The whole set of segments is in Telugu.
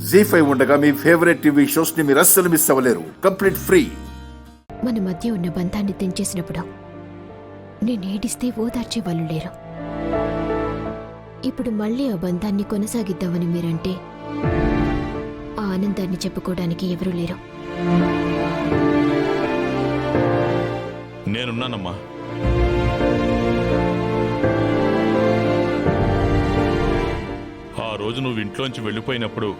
జీ5 ఉండగా మీ ఫేవరెట్ టీవీ షోస్ ని మీరు అస్సలు మిస్ అవ్వలేరు. Complete free. మన మధ్య ఉన్న బంధాన్ని తెంచేసినప్పుడు నేనేడిస్తే ఓదార్చే వాళ్ళు లేరు. ఇప్పుడు మళ్ళీ ఆ బంధాన్ని కొనసాగిద్దామని మీరంటే ఆ ఆనందాన్ని చెప్పుకోవడానికి ఎవరూ లేరు. నేనున్నానమ్మా. ఆ రోజు నువ్వు ఇంట్లోంచి వెళ్ళిపోయినప్పుడు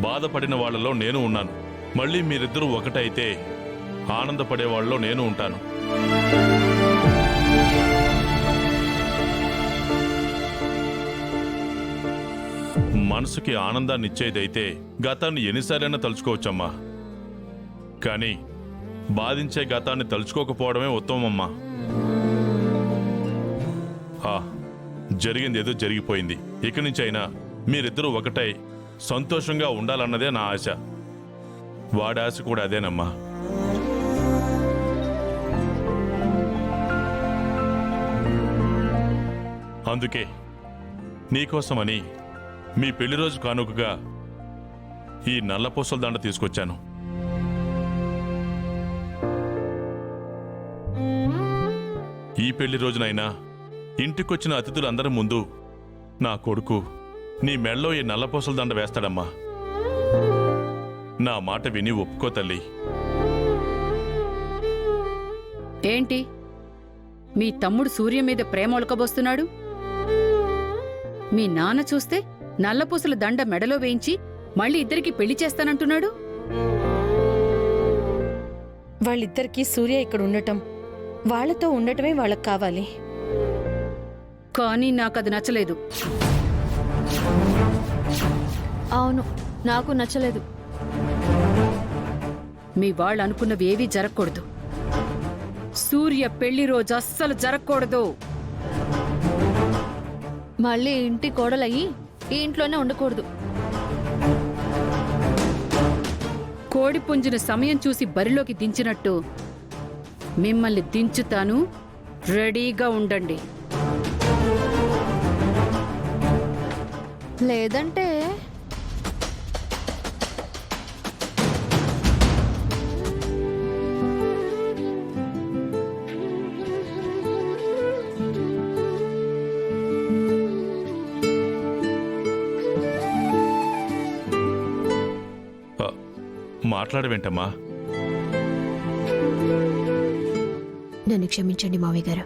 బాధపడిన వాళ్లలో నేను ఉన్నాను. మళ్ళీ మీరిద్దరూ ఒకటైతే ఆనందపడే వాళ్ళలో నేను ఉంటాను. మనసుకి ఆనందాన్ని ఇచ్చేదైతే గతాన్ని ఎన్నిసార్లైనా తలుచుకోవచ్చమ్మా. కానీ బాధించే గతాన్ని తలుచుకోకపోవడమే ఉత్తమమ్మా. జరిగింది ఏదో జరిగిపోయింది. ఇక నుంచి అయినా మీరిద్దరూ ఒకటై సంతోషంగా ఉండాలన్నదే నా ఆశ. వాడి ఆశ కూడా అదేనమ్మా. అందుకే నీకోసమని మీ పెళ్లి రోజు కానుకగా ఈ నల్లపూసల దండ తీసుకొచ్చాను. ఈ పెళ్లి రోజునైనా ఇంటికొచ్చిన అతిథులందరి ముందు నా కొడుకు నీ మెళ్ళో ఈ నల్లపూసల దండ వేస్తాడమ్మా. నా మాట విని ఒప్పుకో తల్లి. ఏంటి మీ తమ్ముడు సూర్య మీద ప్రేమ ఒలకబోస్తున్నాడు? మీ నాన్న చూస్తే నల్లపూసల దండ మెడలో వేయించి మళ్ళీ ఇద్దరికి పెళ్లి చేస్తానంటున్నాడు. వాళ్ళిద్దరికీ సూర్య ఇక్కడ ఉండటం, వాళ్లతో ఉండటమే వాళ్ళకి కావాలి. కానీ నాకది నచ్చలేదు. అవును, నాకు నచ్చలేదు. మీ వాళ్ళు అనుకున్నవి ఏవీ జరగకూడదు. సూర్య పెళ్లి రోజు అస్సలు జరగకూడదు. మళ్ళీ ఇంటి కోడలయ్యి ఈ ఇంట్లోనే ఉండకూడదు. కోడి పుంజిన సమయం చూసి బరిలోకి దించినట్టు మిమ్మల్ని దించుతాను. రెడీగా ఉండండి. లేదంటే మాట్లాడవేంటమ్మా? నన్ను క్షమించండి మావయ్య గారు.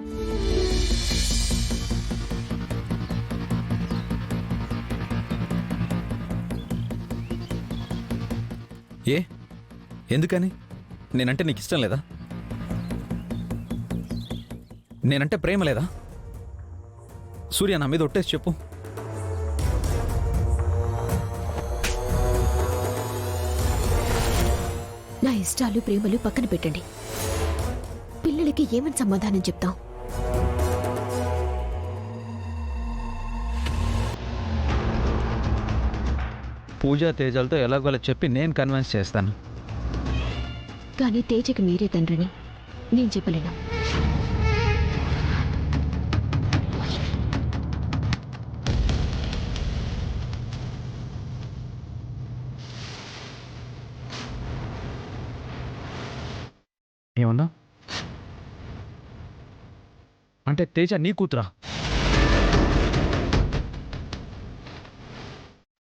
ఎందుకని? నేనంటే నీకు ఇష్టం లేదా? నేనంటే ప్రేమ లేదా? సూర్య, నా మీద ఒట్టేసి చెప్పు. నా ఇష్టాలు ప్రేమలు పక్కన పెట్టండి. పిల్లలకి ఏమని సమాధానం చెప్తాం? పూజా తేజాలతో ఎలాగోలా చెప్పి నేను కన్విన్స్ చేస్తాను. కానీ తేజకి మీరే తండ్రిని నేను చెప్పలేను. ఏమన్నా? అంటే తేజ నీ కూతురా?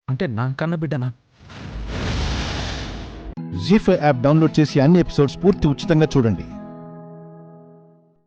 అంటే నా కన్న బిడ్డనా? జీ5 యాప్ డౌన్లోడ్ చేసి అన్ని ఎపిసోడ్స్ పూర్తి ఉచితంగా చూడండి.